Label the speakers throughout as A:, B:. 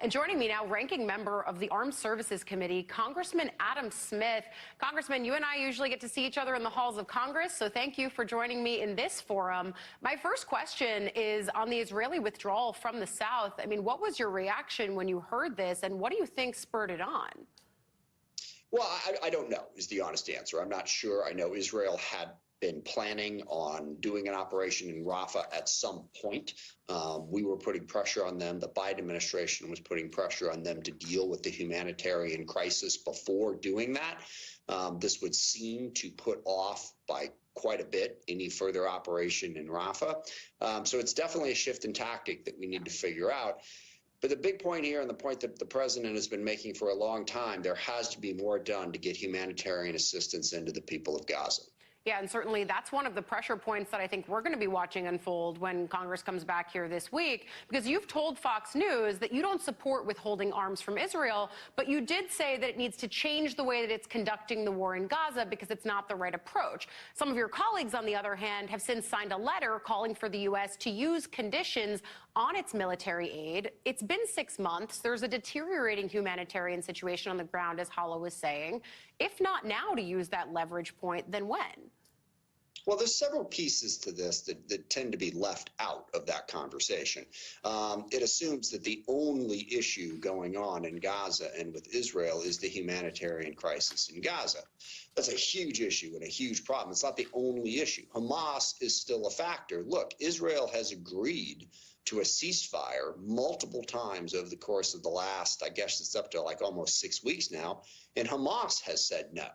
A: And joining me now, ranking member of the Armed Services Committee, Congressman Adam Smith. Congressman, you and I usually get to see each other in the halls of Congress, so thank you for joining me in this forum. My first question is on the Israeli withdrawal from the South. I mean, what was your reaction when you heard this, and what do you think spurred it on?
B: Well, I don't know is the honest answer. I'm not sure. I know Israel had been planning on doing an operation in Rafah at some point. We were putting pressure on them. The Biden administration was putting pressure on them to deal with the humanitarian crisis before doing that. This would seem to put off by quite a bit any further operation in Rafah. So it's definitely a shift in tactic that we need to figure out. But the big point here, and the point that the president has been making for a long time, there has to be more done to get humanitarian assistance into the people of Gaza.
A: Yeah, and certainly that's one of the pressure points that I think we're going to be watching unfold when Congress comes back here this week, because you've told Fox News that you don't support withholding arms from Israel, but you did say that it needs to change the way that it's conducting the war in Gaza because it's not the right approach. Some of your colleagues, on the other hand, have since signed a letter calling for the U.S. to use conditions on its military aid. It's been 6 months. There's a deteriorating humanitarian situation on the ground, as Hala was saying. If not now to use that leverage point, then when?
B: Well, there's several pieces to this that tend to be left out of that conversation. It assumes that the only issue going on in Gaza and with Israel is the humanitarian crisis in Gaza. That's a huge issue and a huge problem. It's not the only issue. Hamas is still a factor. Look, Israel has agreed to a ceasefire multiple times over the course of the last, I guess it's up to like almost 6 weeks now, and Hamas has said no.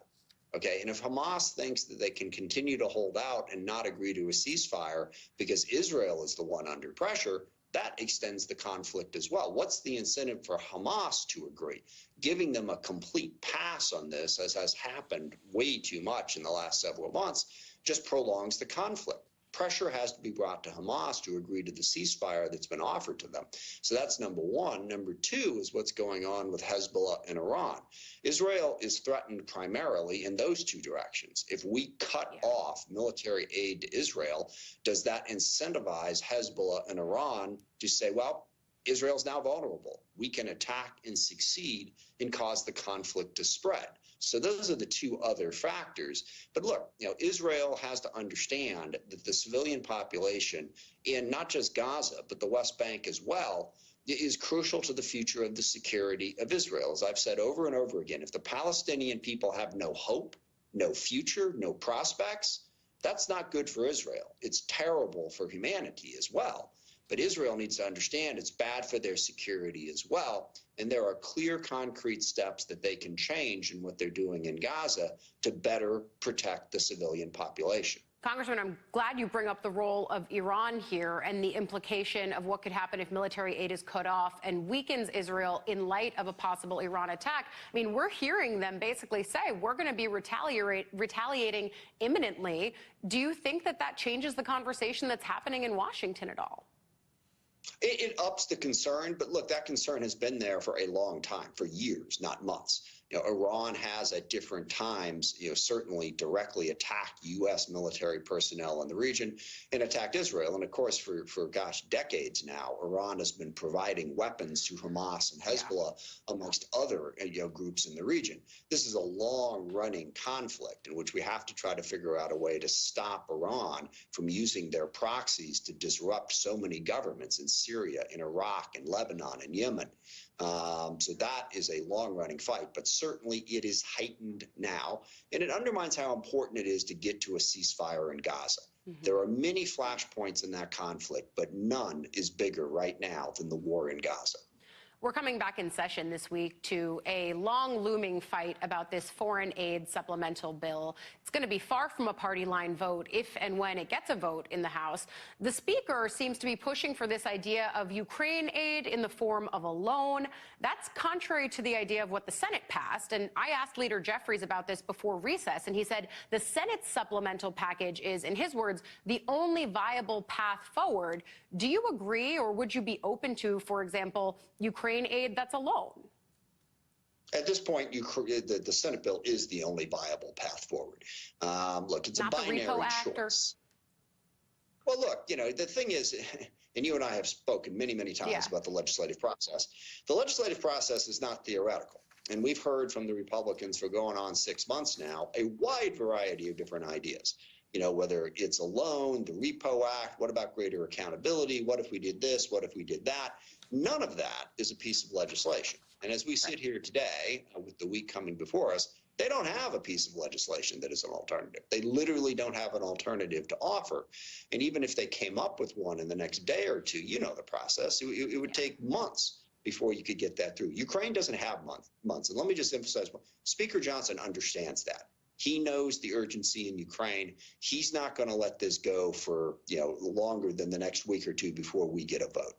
B: Okay, and if Hamas thinks that they can continue to hold out and not agree to a ceasefire because Israel is the one under pressure, that extends the conflict as well. What's the incentive for Hamas to agree? Giving them a complete pass on this, as has happened way too much in the last several months, just prolongs the conflict. Pressure has to be brought to Hamas to agree to the ceasefire that's been offered to them. So that's number one. Number two is what's going on with Hezbollah and Iran. Israel is threatened primarily in those two directions. If we cut off military aid to Israel, does that incentivize Hezbollah and Iran to say, well, Israel's now vulnerable. We can attack and succeed and cause the conflict to spread. So those are the two other factors. But look, Israel has to understand that the civilian population in not just Gaza, but the West Bank as well, is crucial to the future of the security of Israel. As I've said over and over again, if the Palestinian people have no hope, no future, no prospects, that's not good for Israel. It's terrible for humanity as well. But Israel needs to understand it's bad for their security as well. And there are clear, concrete steps that they can change in what they're doing in Gaza to better protect the civilian population.
A: Congressman, I'm glad you bring up the role of Iran here and the implication of what could happen if military aid is cut off and weakens Israel in light of a possible Iran attack. I mean, we're hearing them basically say we're going to be retaliating imminently. Do you think that that changes the conversation that's happening in Washington at all?
B: It ups the concern, but look, that concern has been there for a long time, for years, not months. Iran has at different times, certainly directly attacked U.S. military personnel in the region and attacked Israel. And of course, for decades now, Iran has been providing weapons to Hamas and Hezbollah, amongst other groups in the region. This is a long-running conflict in which we have to try to figure out a way to stop Iran from using their proxies to disrupt so many governments in Syria, in Iraq, in Lebanon, and Yemen. So that is a long-running fight, but certainly it is heightened now, and it undermines how important it is to get to a ceasefire in Gaza. There are many flashpoints in that conflict, but none is bigger right now than the war in Gaza.
A: We're coming back in session this week to a long-looming fight about this foreign aid supplemental bill. It's going to be far from a party line vote if and when it gets a vote in the House. The Speaker seems to be pushing for this idea of Ukraine aid in the form of a loan. That's contrary to the idea of what the Senate passed. And I asked Leader Jeffries about this before recess, and he said the Senate's supplemental package is, in his words, the only viable path forward. Do you agree, or would you be open to, for example, Ukraine aid that's a loan?
B: At this point, the Senate bill is the only viable path forward. Look, it's
A: not
B: a binary
A: the RICO Act
B: choice. Well, look, the thing is, and you and I have spoken many, many times about the legislative process. The legislative process is not theoretical. And we've heard from the Republicans for going on 6 months now, a wide variety of different ideas. You know, whether it's a loan, the Repo Act, what about greater accountability? What if we did this? What if we did that? None of that is a piece of legislation. And as we sit here today, with the week coming before us, they don't have a piece of legislation that is an alternative. They literally don't have an alternative to offer. And even if they came up with one in the next day or two, you know the process, it would take months before you could get that through. Ukraine doesn't have months. And let me just emphasize, Speaker Johnson understands that. He knows the urgency in Ukraine. He's not going to let this go for, longer than the next week or two before we get a vote.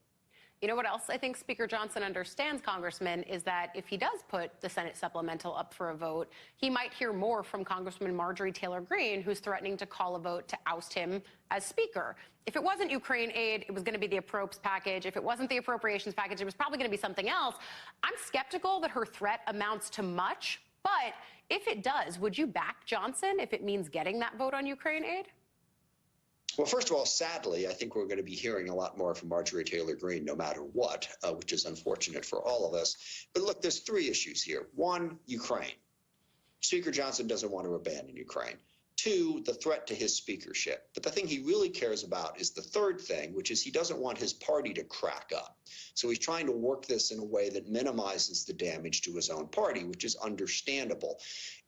A: You know what else I think Speaker Johnson understands, Congressman, is that if he does put the Senate supplemental up for a vote, he might hear more from Congresswoman Marjorie Taylor Greene, who's threatening to call a vote to oust him as Speaker. If it wasn't Ukraine aid, it was going to be the appropes package. If it wasn't the appropriations package, it was probably going to be something else. I'm skeptical that her threat amounts to much, but if it does, would you back Johnson if it means getting that vote on Ukraine aid?
B: Well, first of all, sadly, I think we're going to be hearing a lot more from Marjorie Taylor Greene no matter what, which is unfortunate for all of us. But look, there's three issues here. One, Ukraine. Speaker Johnson doesn't want to abandon Ukraine. Two, the threat to his speakership. But the thing he really cares about is the third thing, which is he doesn't want his party to crack up. So he's trying to work this in a way that minimizes the damage to his own party, which is understandable.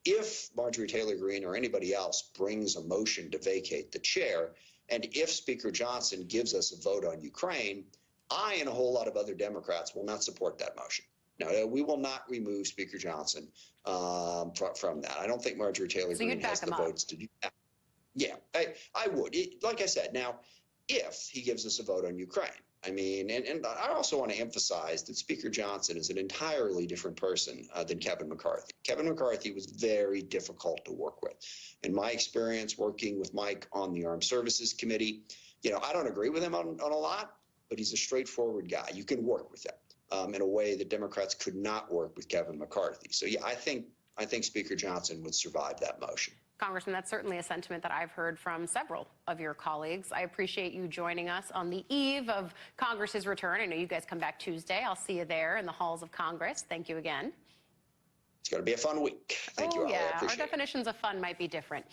B: If Marjorie Taylor Greene or anybody else brings a motion to vacate the chair, and if Speaker Johnson gives us a vote on Ukraine, I and a whole lot of other Democrats will not support that motion. No, we will not remove Speaker Johnson from that. I don't think Marjorie Taylor Greene has the votes to do that. Yeah, I would. Like I said, now, if he gives us a vote on Ukraine, I mean, and I also want to emphasize that Speaker Johnson is an entirely different person than Kevin McCarthy. Kevin McCarthy was very difficult to work with. In my experience working with Mike on the Armed Services Committee, I don't agree with him on a lot, but he's a straightforward guy. You can work with him in a way that Democrats could not work with Kevin McCarthy. So, yeah, I think Speaker Johnson would survive that motion.
A: Congressman, that's certainly a sentiment that I've heard from several of your colleagues. I appreciate you joining us on the eve of Congress's return. I know you guys come back Tuesday. I'll see you there in the halls of Congress. Thank you again.
B: It's going to be a fun week. Thank you, Ali.
A: Yeah,
B: I appreciate
A: our definitions of fun might be different.